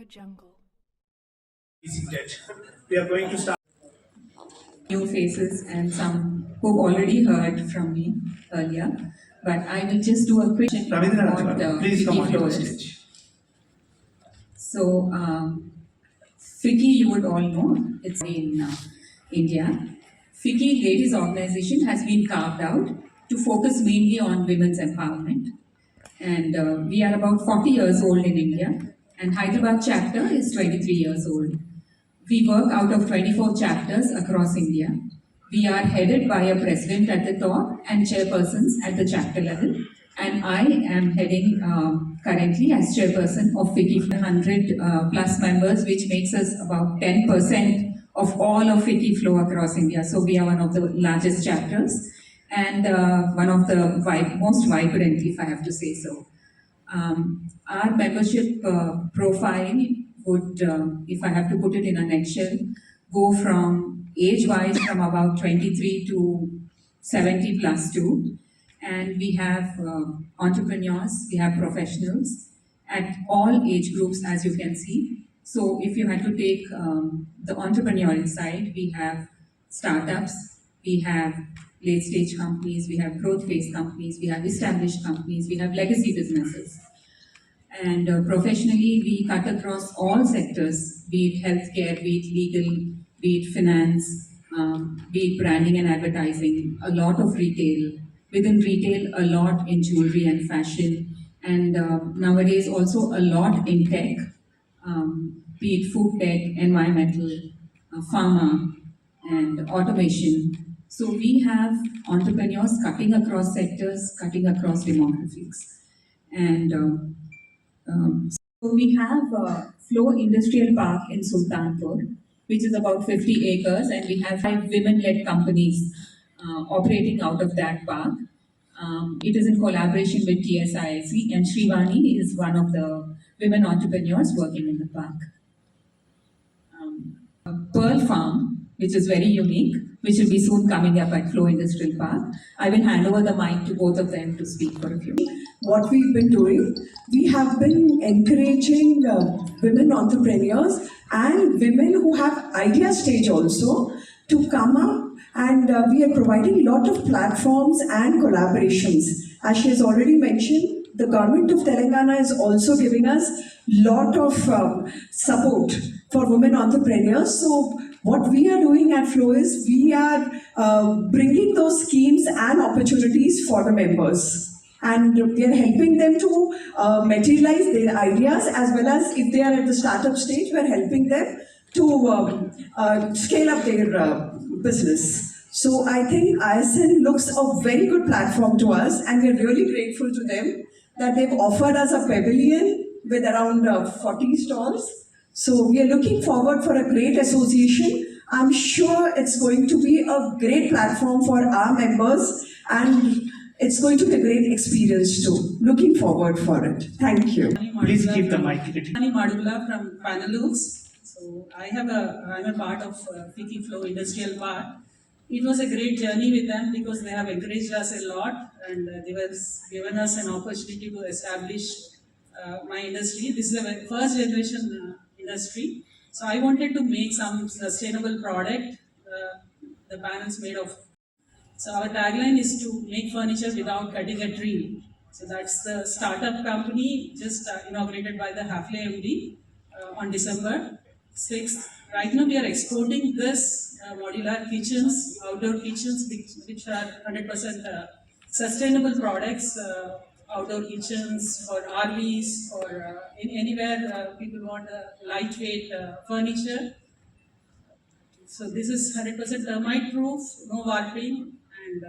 jungle. We are going to start. New faces and some who've already heard from me earlier, but I will just do a quick Please come on flow the is. stage. So, FICCI, you would all know, it's in India. FICCI Ladies Organization has been carved out to focus mainly on women's empowerment. And we are about 40 years old in India, and Hyderabad chapter is 23 years old. We work out of 24 chapters across India. We are headed by a president at the top and chairpersons at the chapter level. And I am heading currently as chairperson of FICCI 100 plus members, which makes us about 10% of all of FICCI flow across India. So we are one of the largest chapters and one of the most vibrant, if I have to say so. Our membership profile would, if I have to put it in a nutshell, go from age-wise from about 23 to 70 plus 2. And we have entrepreneurs, we have professionals at all age groups, as you can see. So if you had to take the entrepreneurial side, we have startups, we have late-stage companies, we have growth-phase companies, we have established companies, we have legacy businesses. And professionally, we cut across all sectors, be it healthcare, be it legal, be it finance, be it branding and advertising, a lot of retail. Within retail, a lot in jewelry and fashion, and nowadays also a lot in tech, be it food tech, environmental, pharma, and automation. So we have entrepreneurs cutting across sectors, cutting across demographics. And so we have Flow Industrial Park in Sultanpur, which is about 50 acres, and we have 5 women-led companies operating out of that park. It is in collaboration with TSIC, and Shrivani is one of the women entrepreneurs working in the park. A Pearl Farm, which is very unique, which will be soon coming up at Flow Industrial Park. I will hand over the mic to both of them to speak for a few minutes. What we've been doing, we have been encouraging women entrepreneurs and women who have idea stage also to come up, and we are providing a lot of platforms and collaborations. As she has already mentioned, the government of Telangana is also giving us lot of support for women entrepreneurs. So what we are doing at Flow is we are bringing those schemes and opportunities for the members. And we are helping them to materialize their ideas, as well as if they are at the startup stage, we are helping them to scale up their business. So I think ISN looks a very good platform to us, and we are really grateful to them that they've offered us a pavilion with around 40 stalls. So we are looking forward for a great association. I'm sure it's going to be a great platform for our members, and it's going to be a great experience too. Looking forward for it. Thank you. Please keep the mic. Madhula from Panelux. So I'm a part of FICCI Flow Industrial Park. It was a great journey with them because they have encouraged us a lot, and they have given us an opportunity to establish my industry. This is a first generation industry. So I wanted to make some sustainable product. The panels made of. So our tagline is to make furniture without cutting a tree. So that's the startup company just inaugurated by the Hafle MD on December 6th. Right now we are exporting this modular kitchens, outdoor kitchens, which are 100% sustainable products, outdoor kitchens for RVs, or anywhere people want lightweight furniture. So this is 100% termite proof, no warping, and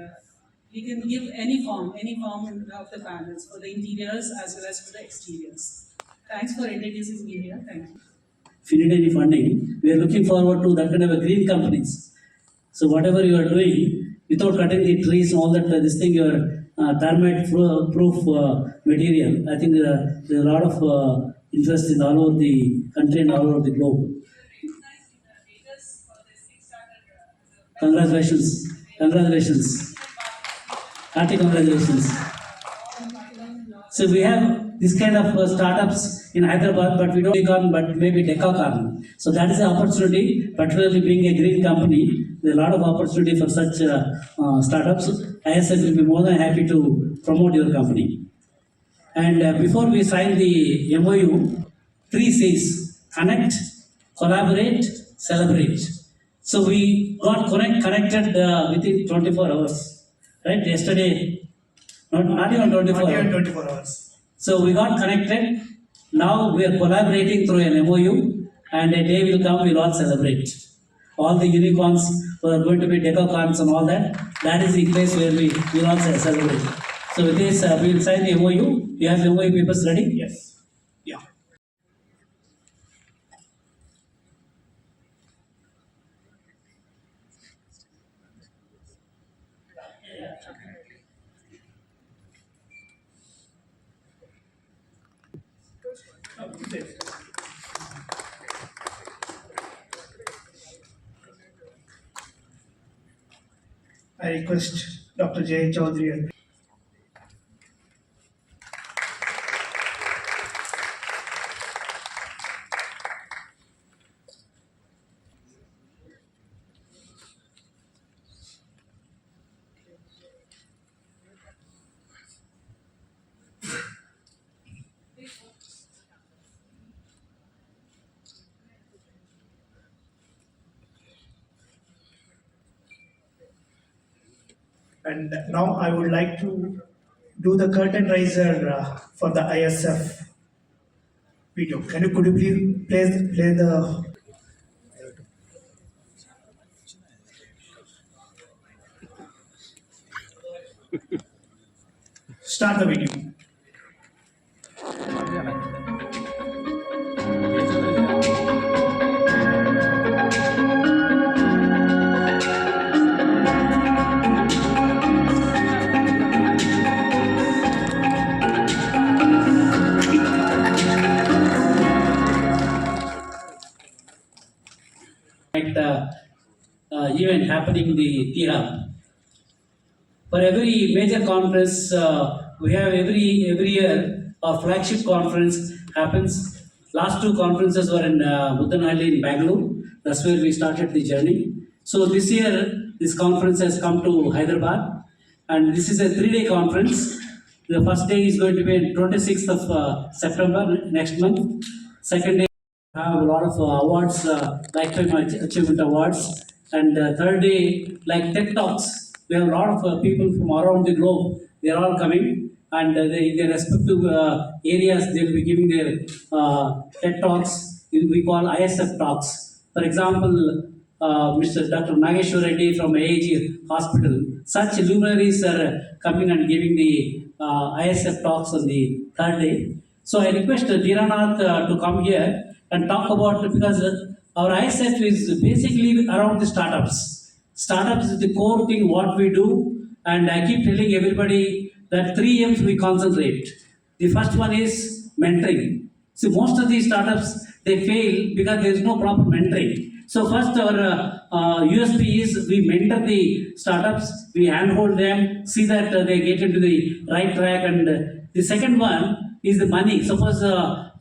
we can give any form of the panels for the interiors as well as for the exteriors. Thanks for introducing me here. Thank you. If you need any funding, we are looking forward to that kind of a green companies. So whatever you are doing, without cutting the trees and all that, this thing, your termite proof material, I think there is a lot of interest in all over the country and all over the globe. Congratulations. Congratulations. Hearty congratulations. So we have this kind of startups in Hyderabad, but we don't Decon, but maybe Decacorn. So that is the opportunity, particularly being a green company, there's a lot of opportunity for such startups. ISF will be more than happy to promote your company. And before we sign the MOU, 3 C's: connect, collaborate, celebrate. So we got connected within 24 hours, right? Yesterday, not even 24 Not even hours. 24 hours. So we got connected. Now we are collaborating through an MOU, and a day will come, we'll all celebrate. All the unicorns who are going to be decocons and all that, that is the place where we will all celebrate. So with this, we will sign the MOU. You have the MOU papers ready? Yes. Yeah. I request Dr. Jay Chaudhary. And now I would like to do the curtain raiser for the ISF video. Could you please play the start the video. Event happening in the T-Hub. For every major conference, we have every year a flagship conference happens. Last 2 conferences were in Buddhanhalli in Bangalore. That's where we started the journey. So this year, this conference has come to Hyderabad, and this is a 3-day conference. The first day is going to be on 26th of September next month. Second day, we have a lot of awards, lifetime achievement awards. And third day, like TED Talks, we have a lot of people from around the globe. They are all coming, and in their respective areas, they will be giving their TED Talks. We call ISF Talks. For example, Mr. Dr. Nageshwar Reddy from AAG Hospital. Such luminaries are coming and giving the ISF Talks on the third day. So I request Dhiranath to come here and talk about, because our ISF is basically around the startups. Startups is the core thing what we do, and I keep telling everybody that 3 M's we concentrate. The first one is mentoring. So most of these startups, they fail because there is no proper mentoring. So first our USP is we mentor the startups, we handhold them, see that they get into the right track, and the second one is the money. Suppose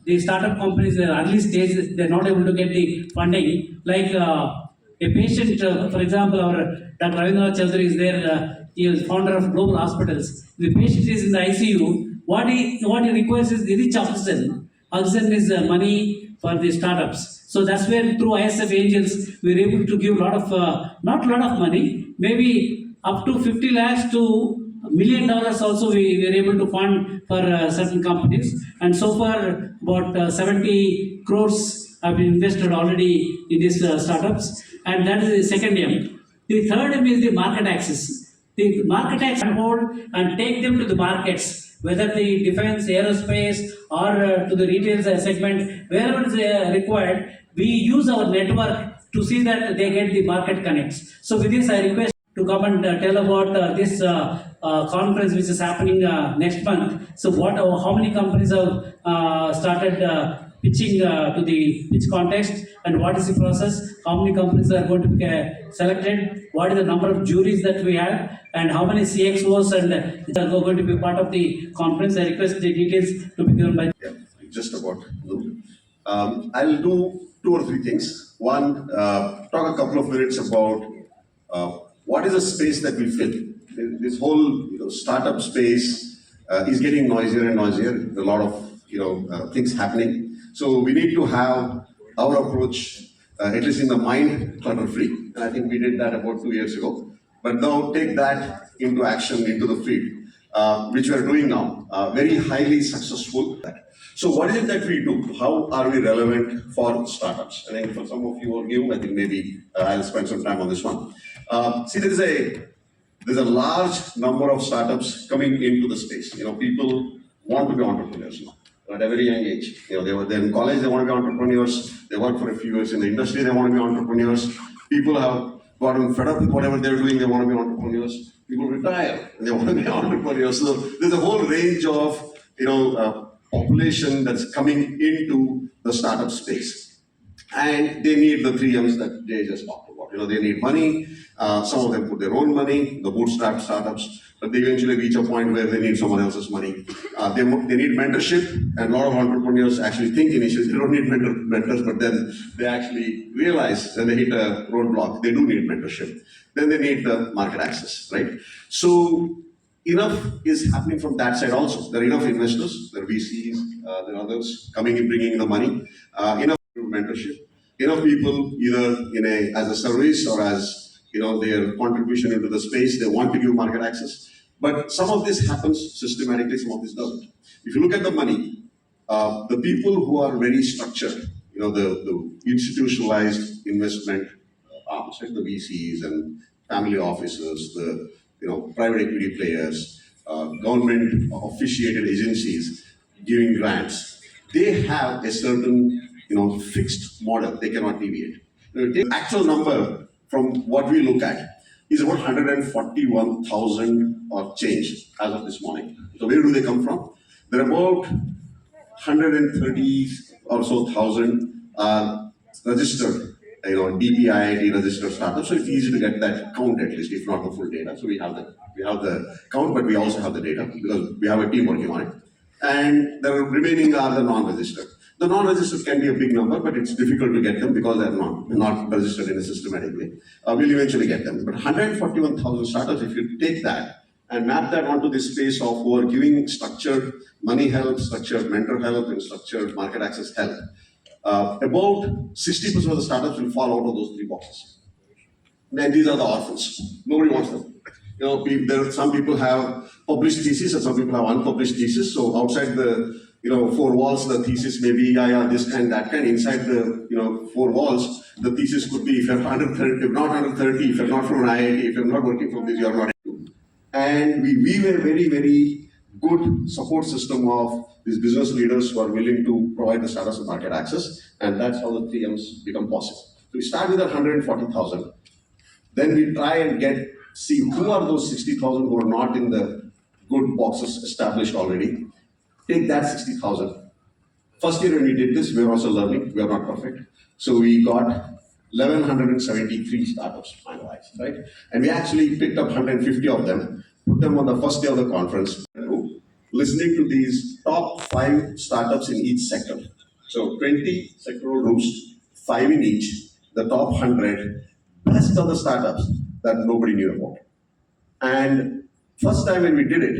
the startup companies are early stage, they're not able to get the funding. Like a patient, for example, our Dr. Ravindranath Chaudhary is there, he is founder of Global Hospitals. The patient is in the ICU, what he requires is the rich oxygen. Oxygen is money for the startups. So that's where through ISF Angels, we are able to give a lot of, not a lot of money, maybe up to 50 lakhs to $1 million also we were able to fund for certain companies, and so far about 70 crores have been invested already in these startups, and that is the second M. The third M is the market access. The market access hold and take them to the markets, whether the defense, aerospace, or to the retail segment, wherever it is required, we use our network to see that they get the market connects. So with this, I request to come and tell about this conference which is happening next month. So how many companies have started pitching to the pitch contest, and what is the process, how many companies are going to be selected, what is the number of juries that we have, and how many CXOs and are going to be part of the conference. I request the details to be given by. Yeah, just about. I'll do 2 or 3 things. One, talk a couple of minutes about what is the space that we fill. This whole startup space is getting noisier and noisier. There's a lot of things happening. So we need to have our approach, at least in the mind, clutter-free. And I think we did that about 2 years ago. But now take that into action, into the field, which we are doing now. Very highly successful. So what is it that we do? How are we relevant for startups? I think for some of you or you, I think maybe I'll spend some time on this one. See, there's a large number of startups coming into the space. People want to be entrepreneurs now at a very young age. They're in college, they want to be entrepreneurs. They work for a few years in the industry, they want to be entrepreneurs. People have gotten fed up with whatever they're doing, they want to be entrepreneurs. People retire and they want to be entrepreneurs. So there's a whole range of population that's coming into the startup space, and they need the 3 M's that Jay just talked about. They need money. Some of them put their own money, the bootstrap startups, but they eventually reach a point where they need someone else's money. They need mentorship, and a lot of entrepreneurs actually think initially they don't need mentors, but then they actually realize when they hit a roadblock, they do need mentorship. Then they need the market access, right? So enough is happening from that side also. There are enough investors, there are VCs, there are others coming in, bringing the money, enough mentorship, enough people either as a service or as their contribution into the space. They want to give market access, but some of this happens systematically, some of this doesn't. If you look at the money, the people who are very structured, the institutionalized investment arms, like the VCs and family offices, the private equity players, government officiated agencies giving grants, they have a certain fixed model. They cannot deviate. The actual number from what we look at is about 141,000 or change as of this morning. So where do they come from? There are about 130 or so thousand registered, DPIIT registered startups. So it's easy to get that count at least, if not the full data. So we have the count, but we also have the data because we have a team working on it. And the remaining are the non-registered. The non-registered can be a big number, but it's difficult to get them because they're not registered in a systematic way. We'll eventually get them. But 141,000 startups, if you take that and map that onto this space of who are giving structured money help, structured mentor help, and structured market access help, about 60% of the startups will fall out of those 3 boxes. And these are the orphans. Nobody wants them. Some people have published theses and some people have unpublished theses. So outside the 4 walls, the thesis may be this kind, that kind. Inside the 4 walls, the thesis could be if you're under 30, if not under 30, if you're not from an IIT, if you're not working from this, you're not. And we weave a very, very good support system of these business leaders who are willing to provide the startups with market access, and that's how the 3 M's become possible. So we start with 140,000. Then we try and see who are those 60,000 who are not in the good boxes established already. Take that 60,000. First year when we did this, we were also learning. We are not perfect. So we got 1,173 startups finalized, right? And we actually picked up 150 of them, put them on the first day of the conference, listening to these top 5 startups in each sector. So 20 sectoral rooms, 5 in each, the top 100, best of the startups that nobody knew about. And first time when we did it,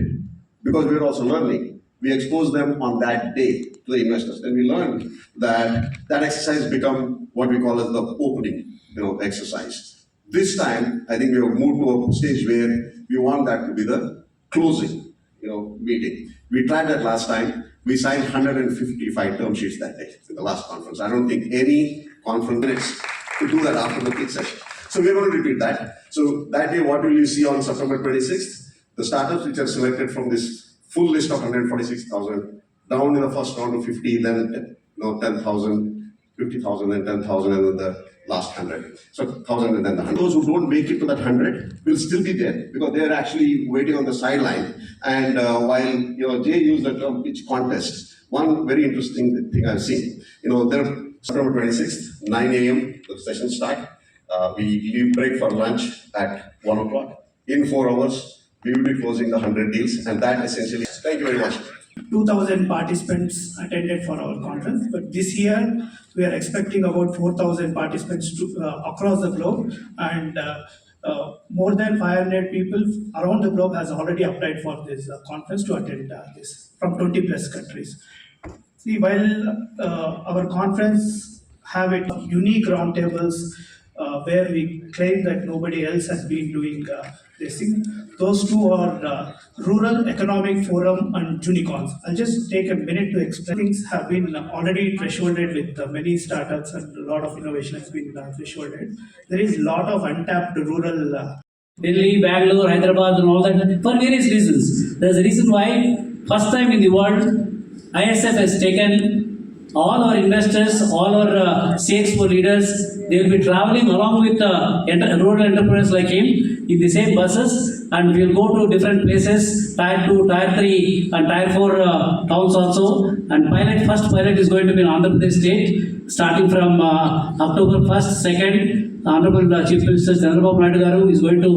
because we were also learning, we exposed them on that day to the investors. Then we learned that exercise become what we call as the opening, exercise. This time, I think we have moved to a stage where we want that to be the closing, meeting. We tried that last time. We signed 155 term sheets that day in the last conference. I don't think any conference minutes to do that after the pitch session. So we're going to repeat that. So that day, what will you see on September 26th? The startups which are selected from this full list of 146,000, down in the first round of 50, then 10,000, 50,000, then 10,000, and then the last 100. So 1,000 and then the 100. Those who don't make it to that 100 will still be there because they are actually waiting on the sideline. And while Jay used the term pitch contest, one very interesting thing I've seen. There September 26th, 9 a.m. the session start. We leave break for lunch at 1 o'clock. In 4 hours, we will be closing the 100 deals, and that essentially. Thank you very much. 2,000 participants attended for our conference, but this year we are expecting about 4,000 participants across the globe, and more than 500 people around the globe has already applied for this conference to attend this from 20 plus countries. See, while our conference have it unique roundtables where we claim that nobody else has been doing this thing, those two are Rural Economic Forum and Unicorns. I'll just take a minute to explain. Things have been already thresholded with many startups, and a lot of innovation has been thresholded. There is a lot of untapped rural Delhi, Bangalore, Hyderabad, and all that for various reasons. There's a reason why first time in the world ISF has taken all our investors, all our CXO leaders. They will be traveling along with rural entrepreneurs like him in the same buses, and we will go to different places, tier 2, tier 3 and tier 4 towns also. And first pilot is going to be in Andhra Pradesh state, starting from October 1st, 2nd. Honorable Chief Minister Chandrababu Naidu Garu is going to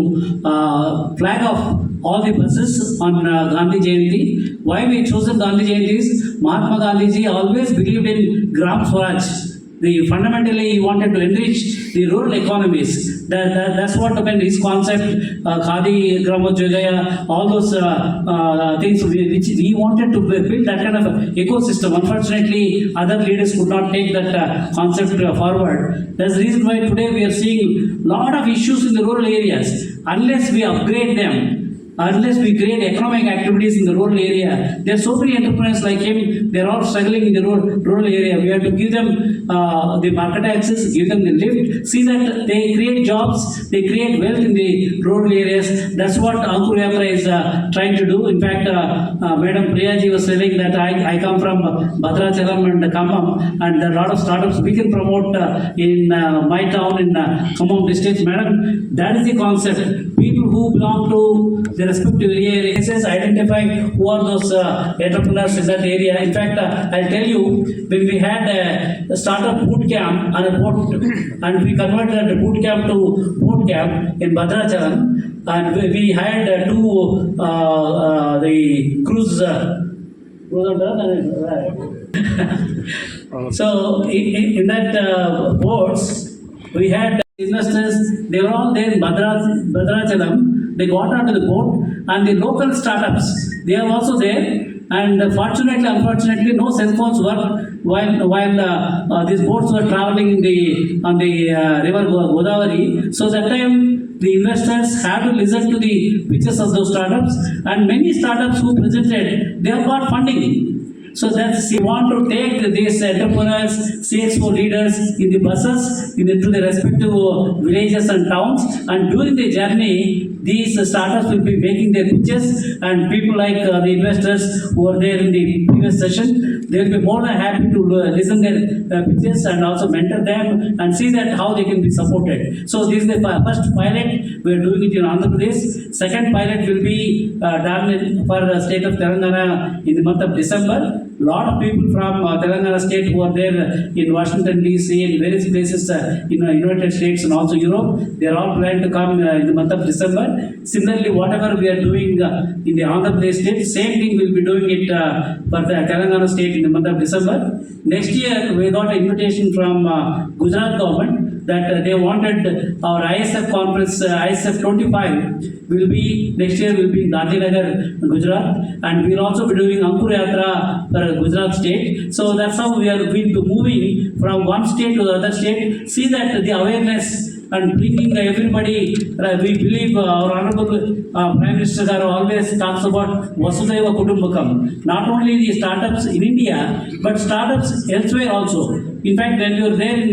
flag off all the buses on Gandhi Jayanti. Why we chosen Gandhi Jayanti is Mahatma Gandhi ji always believed in Gram Swaraj. Fundamentally, he wanted to enrich the rural economies. That's what his concept, Khadi, Gramodyoga, all those things which we wanted to build that kind of ecosystem. Unfortunately, other leaders could not take that concept forward. That's the reason why today we are seeing a lot of issues in the rural areas. Unless we upgrade them, unless we create economic activities in the rural area, there are so many entrepreneurs like him, they are all struggling in the rural area. We have to give them the market access, give them the lift, see that they create jobs, they create wealth in the rural areas. That's what Ankur Yatra is trying to do. In fact, Madam Priyaji was telling that I come from Bhadrachalam and Khammam, and there are a lot of startups we can promote in my town in Khammam district. Madam, that is the concept. People who belong to the respective areas identify who are those entrepreneurs in that area. In fact, I'll tell you, when we had a startup boot camp on a boat, and we converted the boot camp to boot camp in Bhadrachalam, and we had the cruise. So in that boats, we had investors. They were all there in Bhadrachalam. They got onto the boat, and the local startups, they are also there. And fortunately, unfortunately, no cell phones worked while these boats were traveling on the river Godavari. So that time, the investors had to listen to the pitches of those startups, and many startups who presented, they have got funding. So that's, we want to take these entrepreneurs, CXO leaders in the buses to the respective villages and towns, and during the journey, these startups will be making their pitches, and people like the investors who were there in the previous session, they will be more than happy to listen their pitches and also mentor them and see that how they can be supported. So this is the first pilot. We are doing it in Andhra Pradesh. Second pilot will be done for the state of Telangana in the month of December. Lot of people from Telangana state who are there in Washington DC and various places in United States and also Europe, they are all planning to come in the month of December. Similarly, whatever we are doing in the Andhra Pradesh state, same thing we'll be doing it for the Telangana state in the month of December. Next year, we got an invitation from Gujarat government that they wanted our ISF conference, ISF 25 will be, next year will be in Gandhinagar, Gujarat, and we'll also be doing Ankur Yatra for Gujarat state. So that's how we'll be moving from one state to the other state, see that the awareness and bringing everybody, we believe our Honorable Prime Minister always talks about Vasudhaiva Kutumbakam. Not only the startups in India, but startups elsewhere also. In fact, when we were there in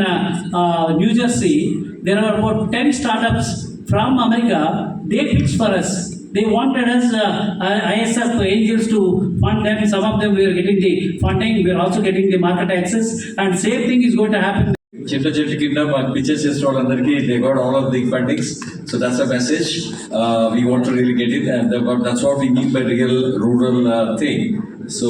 New Jersey, there are about 10 startups from America. They pitched for us. They wanted us, ISF angels, to fund them. Some of them we are getting the funding. We are also getting the market access. And same thing is going to happen. చిట్ట చెట్టు కింద pictures చేసిన వాళ్ళందరికీ they got all of the fundings so that's a message we want to really get it and that's what we mean by real rural thing so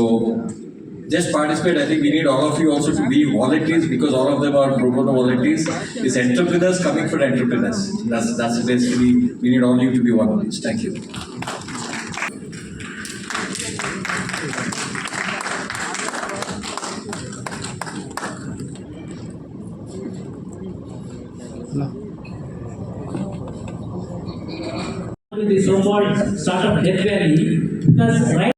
just participate. I think we need all of you also to be volunteers because all of them are pro bono volunteers. It's entrepreneurs coming for entrepreneurs. That's basically, we need all you to be volunteers. Thank you. The so-called startup death valley, because right.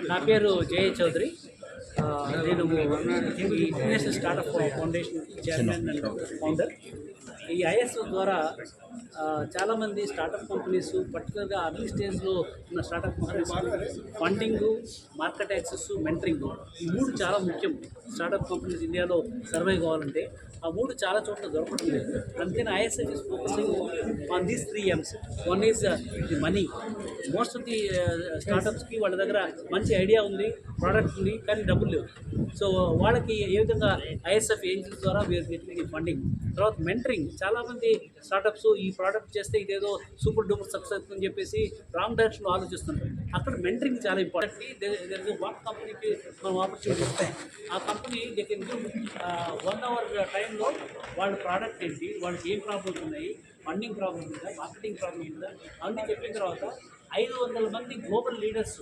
నా పేరు జయ చౌదరి. నేను ఈ international startup foundation chairman and founder. ఈ ISO ద్వారా చాలామంది startup companies, పర్టికులర్గా early స్టేజ్లో ఉన్న startup companies funding, market access, mentoring, ఈ మూడు చాలా ముఖ్యం. స్టార్టప్ కంపెనీస్ ఇండియాలో సర్వైవ్ కావాలంటే ఆ మూడు చాలా చోట్ల దొరకడం లేదు. అందుకని ISF is focusing on these 3 M's. One is the money. Most of the స్టార్టప్స్కి వాళ్ళ దగ్గర మంచి ఐడియా ఉంది, ప్రోడక్ట్ ఉంది, కానీ డబ్బులు లేవు. సో వాళ్ళకి ఏ విధంగా ఐఎస్ఎఫ్ ఏంజిల్స్ ద్వారా వీఆర్ గెటింగ్ ఫండింగ్. తర్వాత మెంటరింగ్. చాలామంది స్టార్టప్స్ ఈ ప్రోడక్ట్ చేస్తే ఇదేదో సూపర్ డూపర్ సక్సెస్ అని చెప్పేసి రాంగ్ డైరెక్షన్లో ఆలోచిస్తుంటారు. అక్కడ మెంటరింగ్ చాలా ఇంపార్టెంట్. వన్ కంపెనీకి మనం ఆపర్చునిటీ ఇస్తాం. ఆ company they can give 1 hour టైంలో వాళ్ళ ప్రోడక్ట్ ఏంటి, వాళ్ళకి ఏం ప్రాబ్లమ్స్ ఉన్నాయి, ఫండింగ్ ప్రాబ్లమ్ ఉందా, మార్కెటింగ్ ప్రాబ్లమ్ ఉందా, అన్నీ చెప్పిన తర్వాత 500 మంది global leaders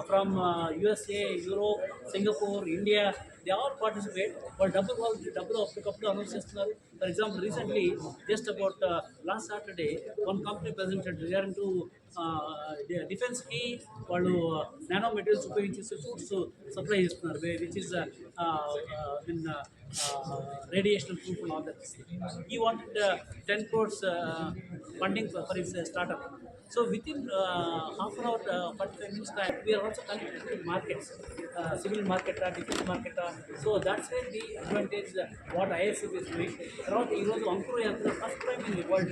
from USA, Europe, Singapore, India, they all participate. వాళ్ళు డబ్బులు అప్పటికప్పుడు అనౌన్స్ చేస్తున్నారు. For example, recently just about last Saturday one company presented regarding to డిఫెన్స్కి వాళ్ళు నానో మెటీరియల్స్ ఉపయోగించి సూట్స్ సప్లై చేస్తున్నారు, which is in radiation proof and all that. He wanted 10 crores funding for his startup. So within half an hour, 45 minutes time, we are also connected to markets, civil market, defense market. So that's where the advantage what ISF is doing. Around Ankur Yatra first time in the world.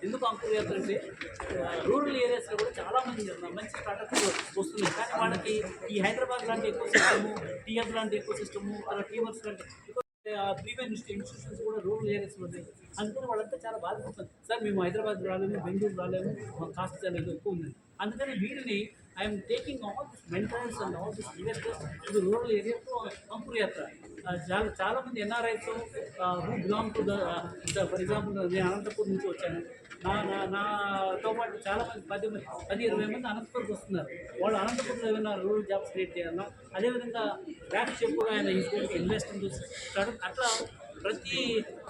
ఎందుకు అంకుర్ యాత్ర అంటే rural ఏరియాస్లో కూడా చాలామంది మంచి startups వస్తున్నాయి. కానీ వాళ్ళకి ఈ హైదరాబాద్ లాంటి ఎకో సిస్టము, టీఎఫ్ లాంటి ఎకో సిస్టము, తర్వాత టీవర్స్ లాంటి ప్రీమియం ఇన్స్టిట్యూషన్స్ కూడా రూరల్ ఏరియాస్లో ఉన్నాయి. అందుకని వాళ్ళంతా చాలా బాధపడుతుంది. సార్ మేము హైదరాబాద్ రాలేము, బెంగళూరు రాలేము, మాకు కాస్ట్ చాలా ఎక్కువ ఉంది. అందుకని వీళ్ళని I'm taking all this mentors and all this investors ఇది రూరల్ ఏరియాతో అంకుర్ యాత్ర. చాలామంది NRIs who belong to for example నేను అనంతపూర్ నుంచి వచ్చాను. నాతో పాటు చాలామంది 10-20 మంది అనంతపూర్కి వస్తున్నారు. వాళ్ళు అనంతపూర్లో ఏమైనా రూరల్ జాబ్స్ క్రియేట్ చేయాలన్నా, అదేవిధంగా బ్యాక్ చెప్పుగా ఆయన ఇన్వెస్ట్ స్టార్టప్, అట్లా ప్రతి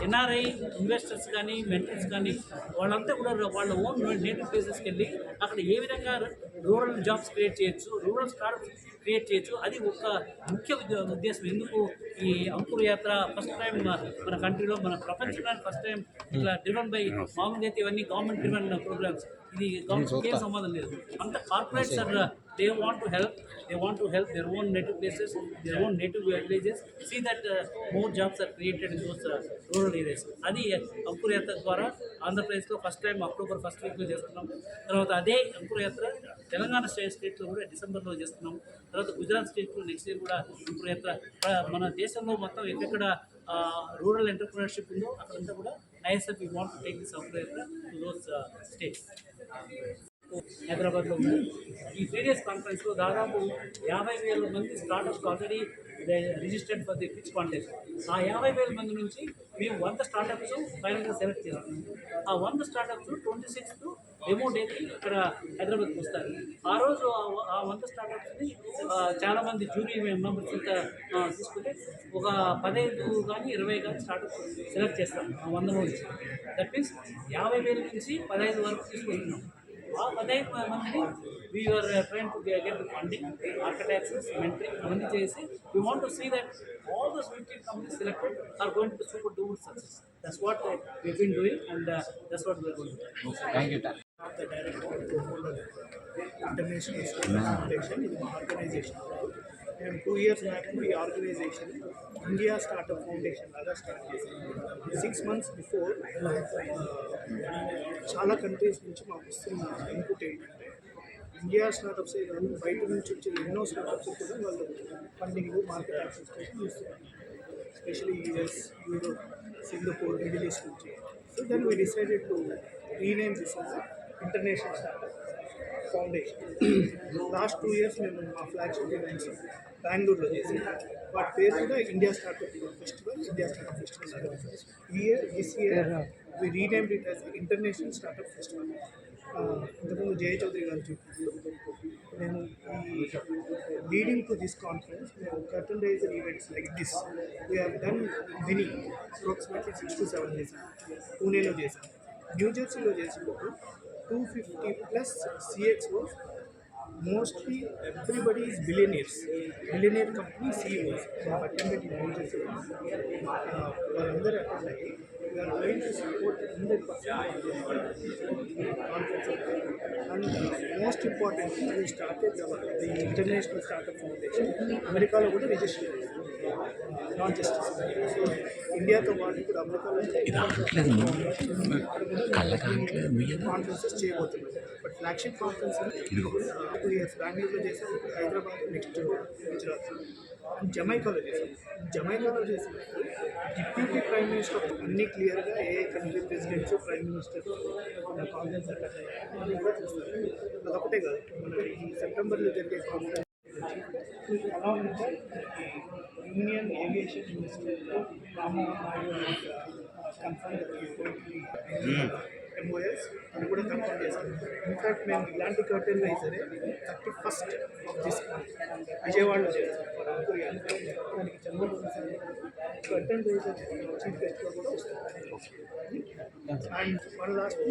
ఎన్ఆర్ఐ ఇన్వెస్టర్స్ కానీ మెంటర్స్ కానీ వాళ్ళంతా కూడా వాళ్ళ ఓన్ నేటివ్ ప్లేసెస్కి వెళ్ళి అక్కడ ఏ విధంగా రూరల్ జాబ్స్ క్రియేట్ చేయొచ్చు, రూరల్ స్టార్టప్స్ క్రియేట్ చేయొచ్చు, అది ఒక ముఖ్య ఉద్దేశం. ఎందుకు ఈ అంకుర్ యాత్ర ఫస్ట్ టైం మన కంట్రీలో, మన ప్రపంచంలో ఫస్ట్ టైం ఇట్లా డ్రివన్ బై, మామూలుగా అయితే ఇవన్నీ గవర్నమెంట్ డ్రివన్ ప్రోగ్రామ్స్, ఇది గవర్నమెంట్కి ఏం సంబంధం లేదు. అంత corporates are they want to help their own native places, their own native villages, see that more jobs are created in those rural areas. అది అంకుర్ యాత్ర ద్వారా ఆంధ్రప్రదేశ్లో ఫస్ట్ టైం అక్టోబర్ 1st వీక్లో చేస్తున్నాము. తర్వాత అదే అంకుర్ యాత్ర తెలంగాణ స్టేట్లో కూడా డిసెంబర్లో చేస్తున్నాము. తర్వాత గుజరాత్ స్టేట్లో నెక్స్ట్ ఇయర్ కూడా అంకుర్ యాత్ర. మన దేశంలో మొత్తం ఎక్కడ రూరల్ ఎంటర్ప్రినర్షిప్ ఉందో అక్కడంతా కూడా ISF we want to take this Ankur యాత్ర టు దోస్ స్టేట్స్. హైదరాబాద్లో ఉంది. ఈ 3 days కాన్ఫరెన్స్లో దాదాపు 50,000 మంది startups already registered for the pitch contest. ఆ 50,000 మంది నుంచి మేము 100 స్టార్టప్స్ ఫైనల్గా సెలెక్ట్ చేస్తాము. ఆ 100 స్టార్టప్స్ 26th డెమో డేకి ఇక్కడ హైదరాబాద్కి వస్తారు. ఆ రోజు ఆ 100 స్టార్టప్స్ని చాలామంది జ్యూరీ మెంబర్స్ ఇంకా తీసుకుంటే ఒక 15 కానీ 20 కానీ స్టార్టప్స్ సెలెక్ట్ చేస్తాం ఆ 100 నుంచి. దట్ మీన్స్ 50,000 నుంచి 15 వరకు తీసుకుంటున్నాం. ఆ 15 మందిని we are train to get funding, market access, mentoring అవన్నీ చేసి we want to see that all those 15 companies selected are going to super duper success. That's what we've been doing and that's what we're going to do. Thank you. The director of International Startup Foundation is an organization. And 2 years back, the organization, India Startup Foundation, started. 6 months before, చాలా countries నుంచి మాకు వస్తున్న input ఏంటంటే India startups బయట నుంచి వచ్చే ఎన్నో startups కూడా వాళ్ళు ఫండింగ్, మార్కెట్ యాక్సెస్ కోసం చూస్తున్నారు. Especially US, Europe, Singapore, middle east నుంచి. So then we decided to rename this as international startup. Foundation last 2 years మేము మా ఫ్లాగ్షిప్ ఈవెంట్స్ బెంగళూరులో చేసాం వాటి పేరు కూడా India startup festival, India startup festival. This year we renamed it as international startup festival. ఇంతకుముందు జయ చౌదరి గారు చెప్పినట్టు మేము ఈ లీడింగ్ టు దిస్ కాన్ఫరెన్స్ మేము curtain raiser events like this we have done within approximately 6 to 7 చేసాం. పూణేలో చేసాం, న్యూజెర్సీలో చేసినప్పుడు 250+ CXOs. Mostly everybody is billionaires, billionaire company CEOs. They have attended in New Jersey. Another attend, we are going to support 100% conference. And most importantly, we started the International Startup Foundation. America lo kuda register not just so India to paatu kuda America lo conferences చేయబోతున్నాం. But flagship conference 2 years బెంగళూరులో చేసాం, Hyderabad, next Gujarat, జమైకాలో చేసాం. జమైకాలో చేసినప్పుడు deputy prime minister అన్నీ క్లియర్గా ఏ country presidents, prime minister conference attend అయ్యారు అది కూడా చూస్తారు. అదొకటే కాదు, మన ఈ సెప్టెంబర్లో జరిగే conference along with that, Union Aviation Minister Ramohan Naidu has confirmed that he is going to be MOS అది కూడా కన్ఫర్మ్ చేశారు. ఇన్ఫ్యాక్ట్ మేము ఇలాంటి curtain రైజరే 31st of this month విజయవాడలో చేస్తాం. దానికి చంద్రబాబు కర్టెన్ రైజర్ చీఫ్ గెస్ట్గా కూడా వస్తారు. And one last